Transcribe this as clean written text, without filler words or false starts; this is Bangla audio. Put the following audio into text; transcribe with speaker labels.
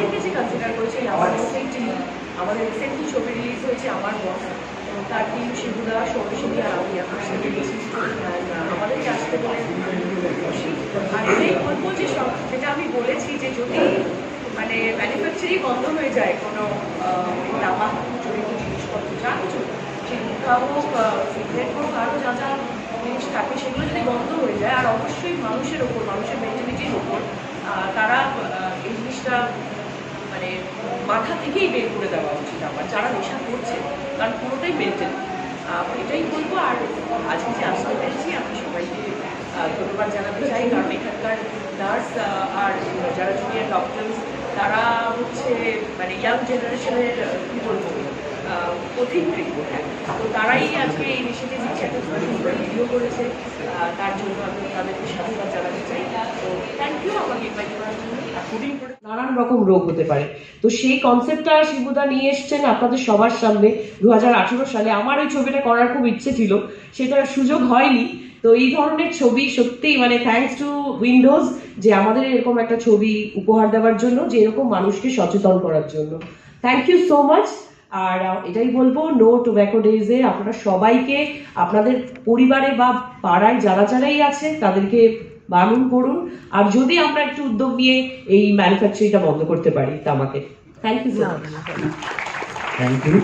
Speaker 1: থেকে যে কনসিডার করেছে আমার আমাদের রিসেন্টলি ছবি রিলিজ হয়েছে আমার বস তার টিম শিবুদা সৌরশী আর আমি এখন সেটা গেছি আমাদেরকে আসতে বলে খুশি। আর এটাই বলবো যে যেটা আমি বলেছি যে যদি মানে ম্যানুফ্যাকচারিং বন্ধ হয়ে যায় কোনো তামা জড়িত জিনিসপত্র যা কিছু শিক্ষা হোক সিগারেট হোক আরও যা যা জিনিস থাকে সেগুলো যদি বন্ধ হয়ে যায় আর অবশ্যই মানুষের ওপর মানুষের মেন্টালিটির ওপর তারা এই জিনিসটা মানে মাথা থেকেই বের করে দেওয়া উচিত আমার যারা নেশা করছে কারণ পুরোটাই মেন্টাল। এটাই বলবো। আর আজকে যে আসতে পেরেছি আমি সবাইকে ধন্যবাদ জানাতে চাই কারণ এখানকার নার্স আর যারা জুনিয়র ডক্টরস তারা হচ্ছে মানে ইয়াং জেনারেশনের কী বলবো পথিকৃত, হ্যাঁ, তো তারাই আজকে এই ইনিশিয়েটিভ নিচ্ছে, একটা ভিডিও করেছে, তার জন্য আমি তাদেরকে সাধুবাদ জানাতে চাই। তো থ্যাংক ইউ আমাকে ইনভাইট করার জন্য। নানান রকম রোগ হতে পারে, তো সেই কনসেপ্টটা শিবুদা নিয়ে এসছেন আপনাদের সবার সামনে 2018 সালে। আমার ওই ছবিটা করার খুব ইচ্ছে ছিল, সেটার সুযোগ হয়নি। তো এই ধরনের ছবি সত্যিই মানে থ্যাঙ্কস টু উইন্ডোজ যে আমাদের এরকম একটা ছবি উপহার দেওয়ার জন্য, যে এরকম মানুষকে সচেতন করার জন্য। Thank you so much. আর এটাই বলবো, নো টোব্যাকো ডেজে আপনারা সবাইকে আপনাদের পরিবারে বা পাড়ায় যারা যারাই আছে তাদেরকে বারণ করুন। আর যদি আমরা একটু উদ্যোগ নিয়ে এই ম্যানুফ্যাকচারিংটা বন্ধ করতে পারি তামাকে। Thank you so much.
Speaker 2: Thank you.